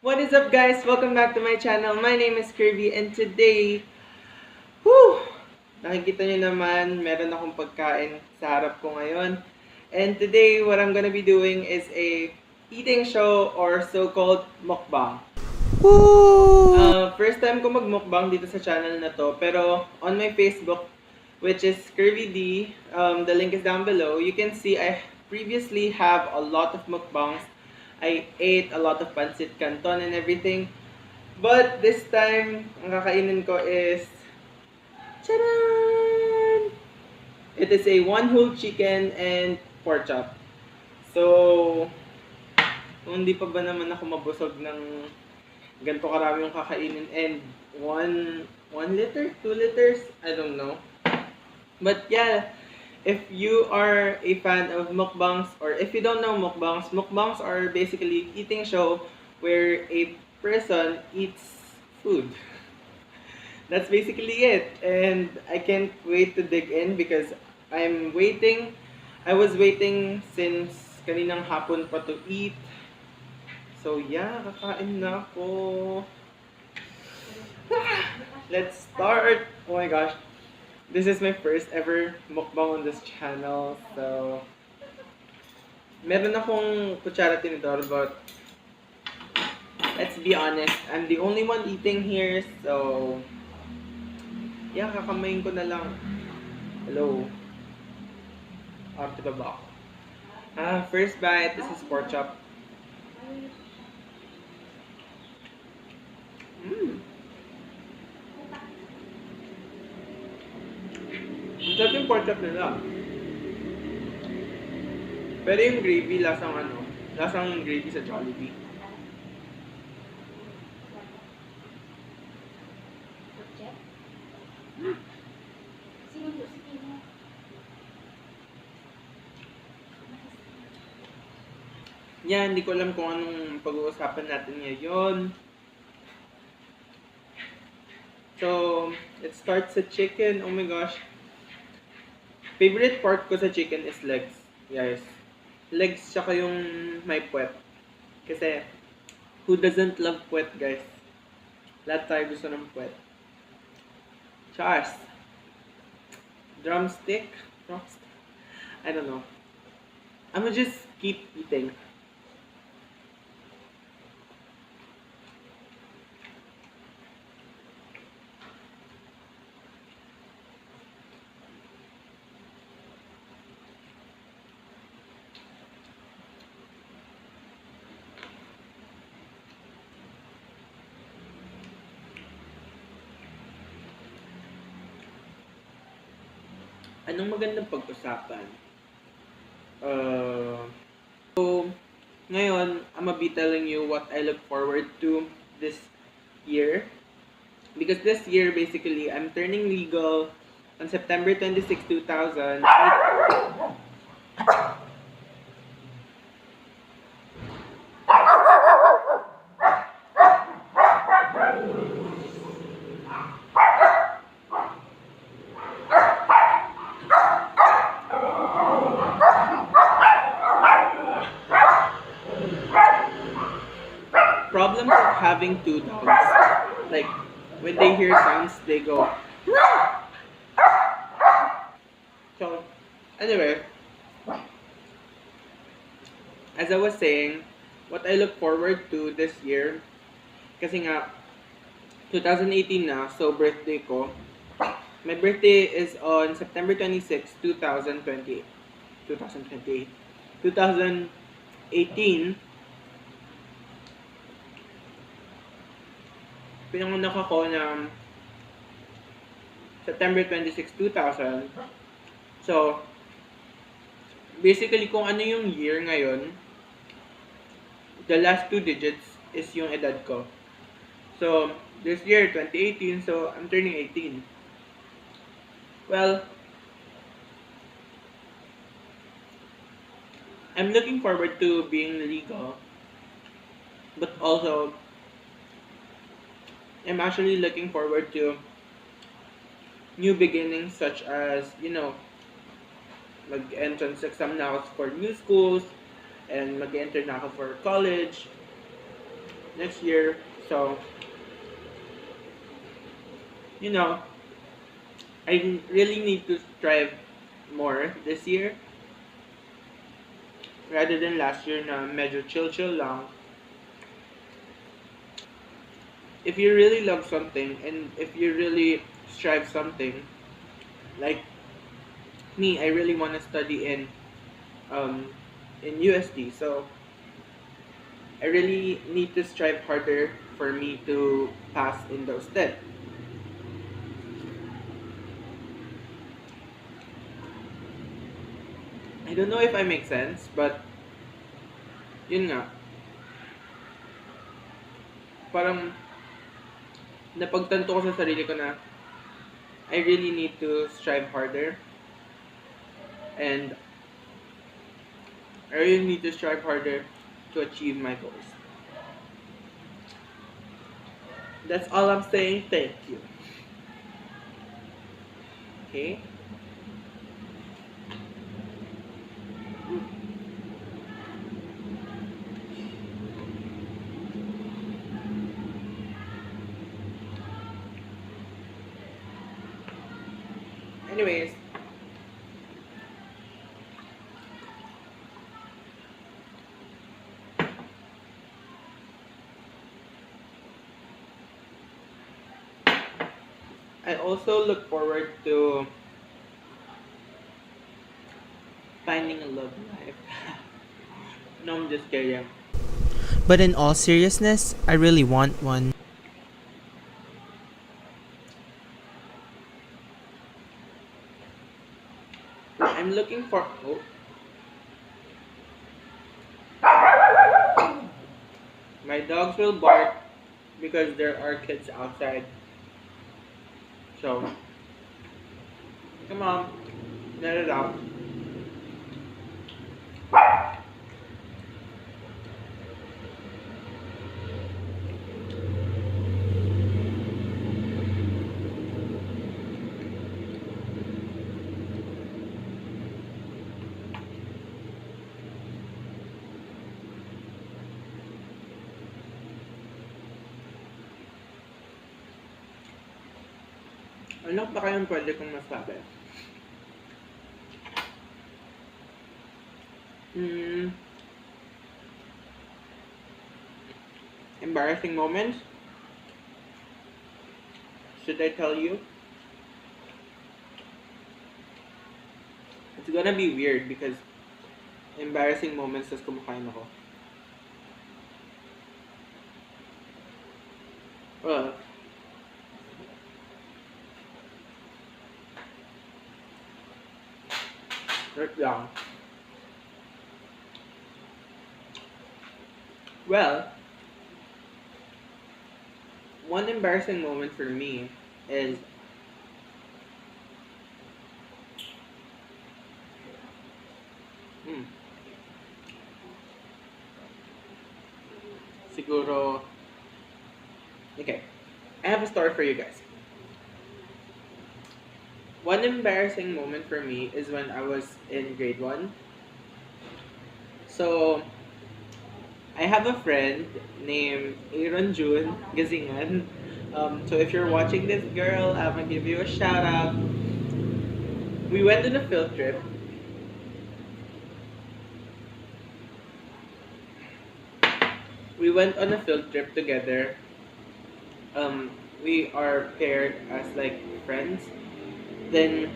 What is up, guys? Welcome back to my channel. My name is Khirvy, and today, whew, nakikita nyo naman, meron akong pagkain sa harap ko ngayon. And today, what I'm gonna be doing is a eating show or so-called mukbang. First time ko mag-mukbang dito sa channel na to, pero on my Facebook, which is Khirvy D, the link is down below, you can see I previously have a lot of mukbangs. I ate a lot of pancit canton and everything. But this time, ang kakainin ko is charan! It is a one whole chicken and pork chop. So, kung hindi pa ba naman ako mabusog ng ganito karami yung kakainin and 1 liter, 2 liters, I don't know. But yeah, if you are a fan of mukbangs, or if you don't know mukbangs, mukbangs are basically eating show where a person eats food. That's basically it. And I can't wait to dig in because I'm waiting. I was waiting since kaninang hapon pa to eat. So yeah, kakain na ako. Let's start! Oh my gosh. This is my first ever mukbang on this channel, so meron akong kutsara tinidor, but let's be honest, I'm the only one eating here, so yeah, kakamayin ko na lang. Hello. Diba ba ako? First bite, this is pork chop. Ang sarap yung pork chop nila. Pero yung gravy, lasang gravy sa Jollibee. Yan, hindi ko alam kung anong pag-uusapan natin ngayon. So, let's start sa chicken. Oh my gosh. Favorite part ko sa chicken is legs. Guys. Legs tsaka yung may puwet. Kasi, who doesn't love puwet, guys? Lahat tayo gusto ng puwet. Cheers! Drumstick? Drumstick? I don't know. I'ma just keep eating. Anong magandang pag-usapan? So, ngayon, I'm gonna be telling you what I look forward to this year. Because this year, basically, I'm turning legal on September 26, 2000. Problems of having two dogs. Like, when they hear sounds, they go. So, anyway, as I was saying, what I look forward to this year, kasi nga, 2018 na, so birthday ko. My birthday is on September 26, 2028. 2018. Pinanganak ako ng September 26, 2000. So, basically, kung ano yung year ngayon, the last 2 digits is yung edad ko. So, this year, 2018, so I'm turning 18. Well, I'm looking forward to being legal, but also, I'm actually looking forward to new beginnings, such as, mag-entrance exam na ako for new schools, and mag-enter na ako for college, next year. So, you know, I really need to strive more this year rather than last year na medyo chill lang. If you really love something and if you really strive something, like me, I really want to study um in USD. So I really need to strive harder for me to pass in those steps. I don't know if I make sense, but yun nga, parang napagtanto ko sa sarili ko na I really need to strive harder and I really need to strive harder to achieve my goals. That's all I'm saying. Thank you. Okay? Anyways, I also look forward to finding a love life. No, I'm just kidding. But in all seriousness, I really want one. I'm looking for. Oh, my dogs will bark because there are kids outside. So, come on, let it out. Ano pa kayang pwede kong masabi? Hmm, embarrassing moments? Should I tell you? It's gonna be weird because embarrassing moments tas kumakain ako. Well, wait lang. Well, one embarrassing moment for me is hmm, siguro. Okay, I have a story for you guys. One embarrassing moment for me is when I was in grade 1. So, I have a friend named Aaron June Gazingan. So if you're watching this girl, I'm gonna give you a shout out. We went on a field trip. We went on a field trip together. We are paired as like friends. Then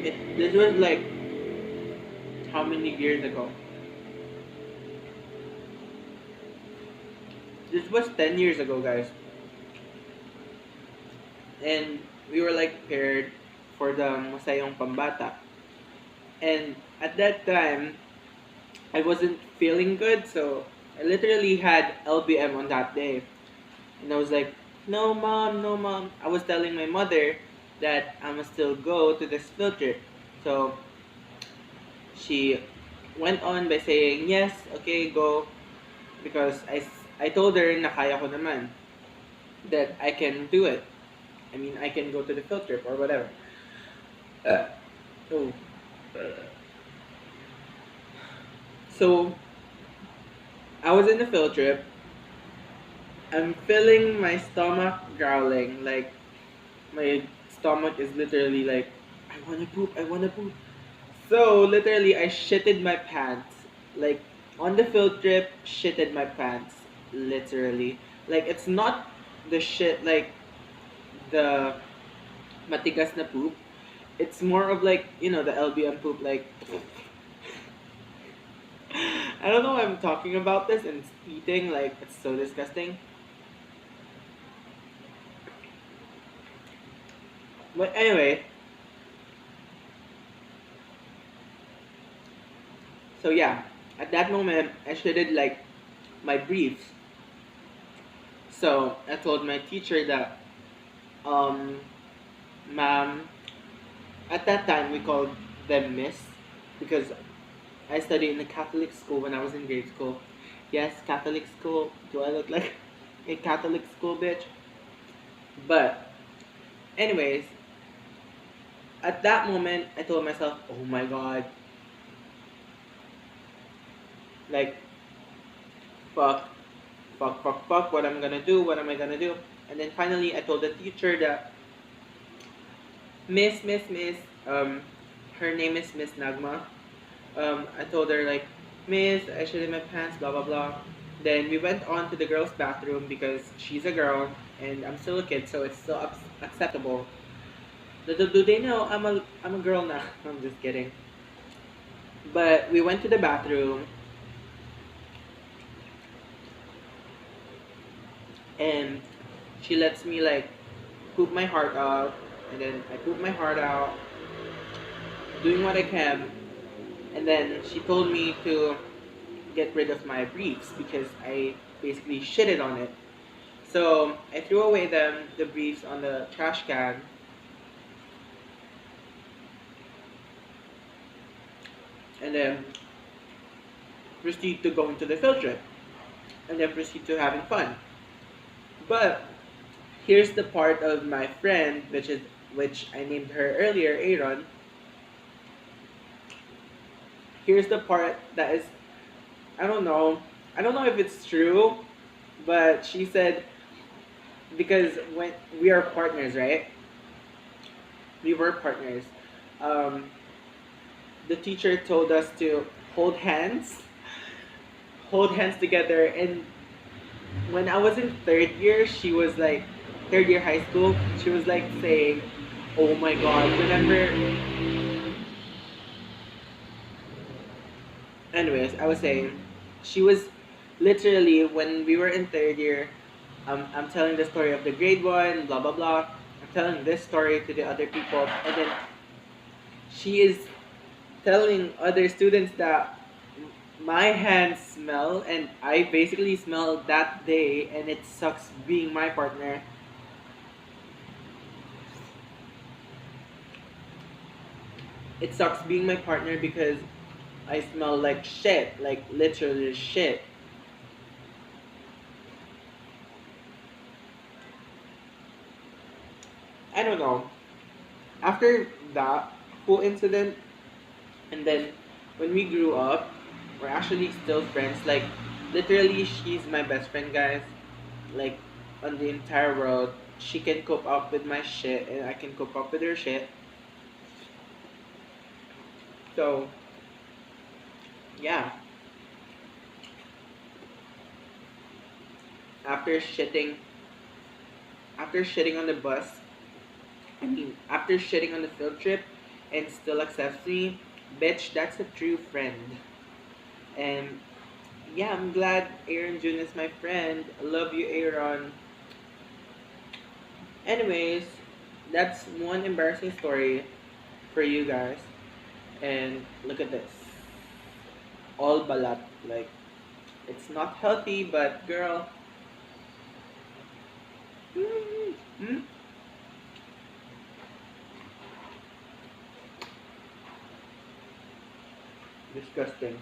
this was like how many years ago? This was 10 years ago, guys. And we were like paired for the Masayong Pambata. And at that time, I wasn't feeling good, so I literally had LBM on that day. And I was like, no, mom, no, mom. I was telling my mother that I must still go to this field trip. So she went on by saying, yes, okay, go. Because I told her na kaya ko naman, that I can do it. I mean, I can go to the field trip or whatever. So, so I was in the field trip I'm feeling my stomach growling. Like my stomach is literally like, I wanna poop, I wanna poop. So literally, I shitted my pants. Like on the field trip, shitted my pants. Literally, like it's not the shit like the matigas na poop. It's more of like the LBM poop. Like I don't know why I'm talking about this and it's eating. Like it's so disgusting. But anyway, so yeah, at that moment I shitted like my briefs. So I told my teacher that, um, ma'am, at that time we called them miss because I studied in a Catholic school when I was in grade school. Yes, Catholic school. Do I look like a Catholic school bitch? But anyways, at that moment I told myself, oh my god, like fuck, fuck, fuck, fuck, what I'm gonna do, what am I gonna do? And then finally I told the teacher that Miss, um, her name is Miss Nagma. I told her like, Miss, I shit in my pants, blah blah blah. Then we went on to the girls' bathroom because she's a girl and I'm still a kid, so it's still acceptable. Do they know I'm a girl now? I'm just kidding. But we went to the bathroom and she lets me like poop my heart out, and then I poop my heart out, doing what I can, and then she told me to get rid of my briefs because I basically shitted on it. So I threw away the briefs on the trash can, and then proceed to go into the field trip, and then proceed to having fun. But here's the part of my friend, which I named her earlier, Aaron. Here's the part that is, I don't know. I don't know if it's true, but she said, because when we are partners, right? We were partners. Um, the teacher told us to hold hands, hold hands together. And when I was in third year, she was like, third year high school, she was like saying, "Oh my God, remember?" Anyways, I was saying, she was literally when we were in third year. I'm telling the story of the grade one, blah blah blah. I'm telling this story to the other people, and then she is telling other students that my hands smell and I basically smell that day and it sucks being my partner. It sucks being my partner because I smell like shit, like literally shit. I don't know. After that whole incident, and then when we grew up, we're actually still friends. Like literally she's my best friend, guys. Like on the entire world. She can cope up with my shit and I can cope up with her shit. So yeah. After shitting after shitting on the bus, I mean after shitting on the field trip and still accepts me, bitch, that's a true friend. And yeah, I'm glad Aaron June is my friend. I love you, Aaron. Anyways, that's one embarrassing story for you guys. And look at this. All balat. Like, it's not healthy, but girl. Mm, disgusting.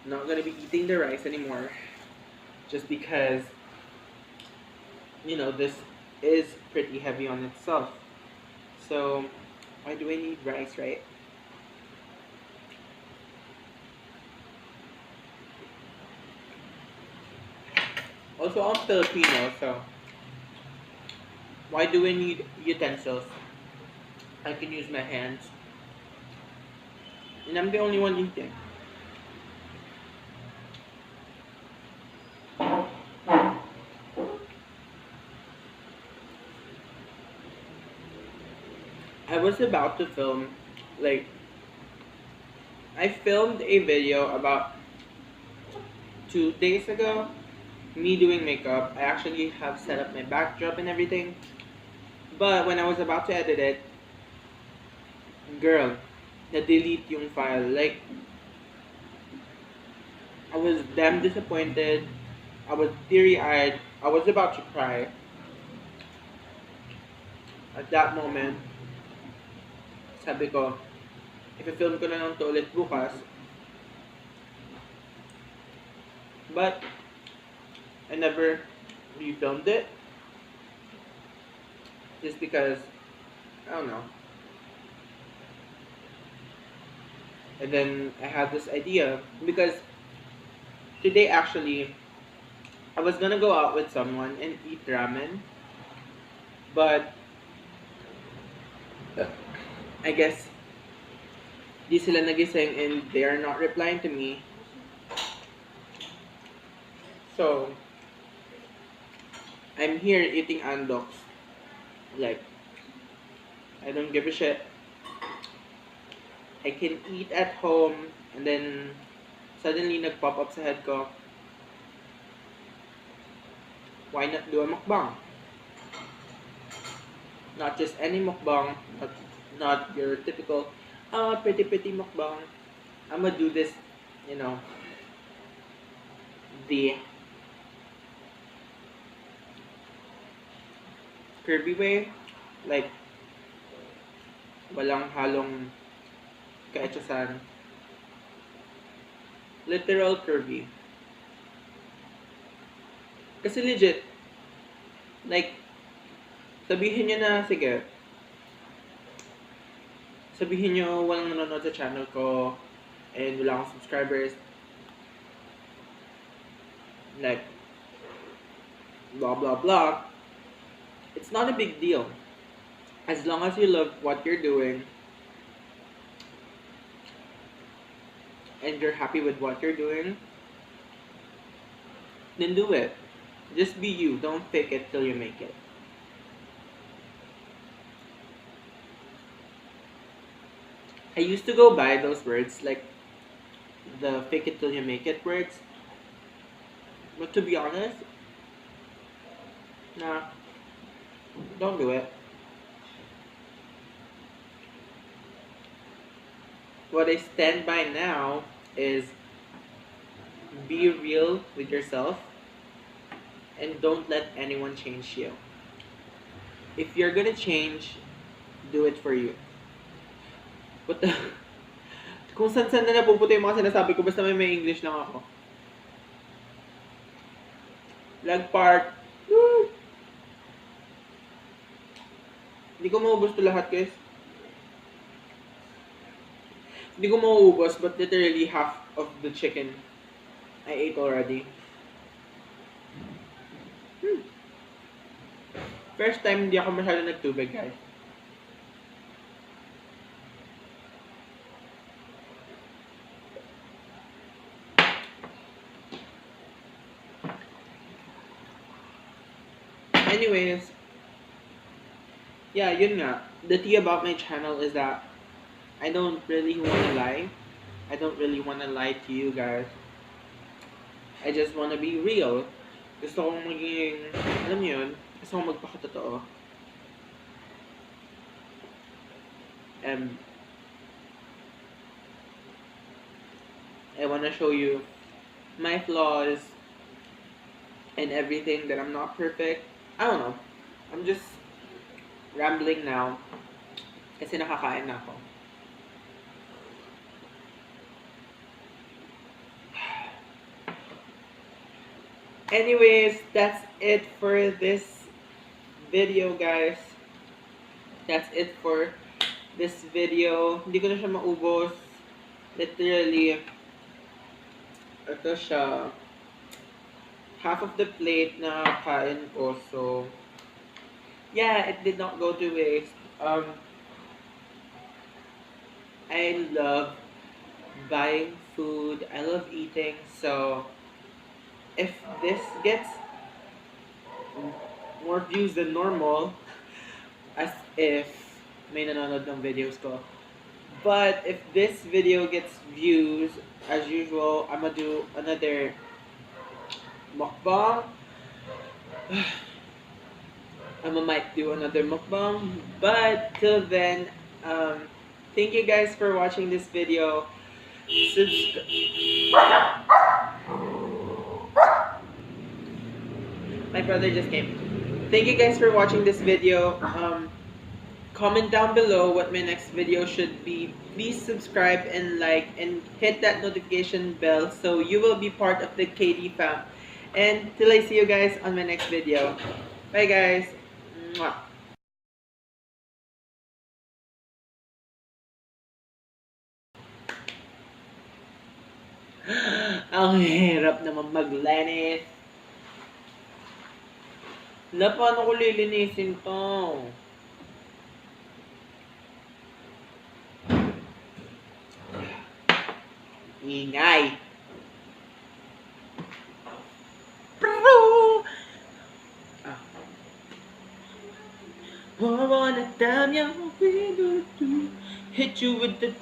Not gonna be eating the rice anymore. just because, you know, this is pretty heavy on itself. So, why do I need rice, right? Also, I'm Filipino, so why do I need utensils? I can use my hands. And I'm the only one eating. I was about to film, like, I filmed a video about 2 days ago, me doing makeup. I actually have set up my backdrop and everything. But when I was about to edit it, girl, na-delete yung file. Like, I was damn disappointed. I was teary-eyed. I was about to cry. At that moment, sabi ko, i-film ko na lang to ulit bukas. But, I never refilmed it. Just because, I don't know. And then, I had this idea. Because, today actually, I was gonna go out with someone and eat ramen. But, I guess, di sila nagising and they are not replying to me. So, I'm here eating ANDOKS. Like, I don't give a shit. I can eat at home and then suddenly nag-pop up sa head ko, why not do a mukbang? Not just any mukbang, not your typical, pretty mukbang. I'm gonna do this, you know, the Khirvy way, like, walang halong kaetsasan. Literal Khirvy. Kasi legit, like, sabihin nyo na, sige, sabihin nyo walang nanonood sa channel ko and wala akong subscribers, like, blah blah blah. It's not a big deal. As long as you love what you're doing and you're happy with what you're doing, then do it. Just be you. Don't fake it till you make it. I used to go by those words, like the fake it till you make it words. But to be honest, nah, don't do it. What I stand by now is be real with yourself and don't let anyone change you. If you're gonna change, do it for you. What the? Kung saan na napupunta yung mga sinasabi ko, basta may English lang ako. Lag part. Woo! Hindi ko maubos to lahat, guys. Hindi ko mauubos, but literally half of the chicken I ate already. First time hindi ako masyado nagtubig, guys. Anyways, yeah, yun nga. The tea about my channel is that I don't really wanna lie. I don't really wanna lie to you guys. I just wanna be real. Gusto kong maging, alam niyo yun, gusto kong magpakatotoo. And I wanna show you my flaws and everything, that I'm not perfect. I don't know. I'm just rambling now kasi nakakain na ako. Anyways, that's it for this video, guys. That's it for this video. Hindi ko na siya maubos. Literally, ito siya. Half of the plate na kain ko. So, yeah, it did not go to waste. I love buying food. I love eating. So, if this gets more views than normal, as if may nanonood ng videos ko. But if this video gets views, as usual, I'm gonna do another mukbang. Might do another mukbang. But till then, thank you guys for watching this video. My brother just came. Thank you guys for watching this video. Comment down below what my next video should be. Please subscribe and like and hit that notification bell so you will be part of the KD fam. And till I see you guys on my next video. Bye guys. Mwah. Ang hirap naman maglinis. Paano ko lilinisin to? Ingay. I wanna damn you, hit you with the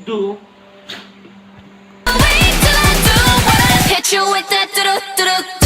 do. Wait till I do what I hit you with that do do do.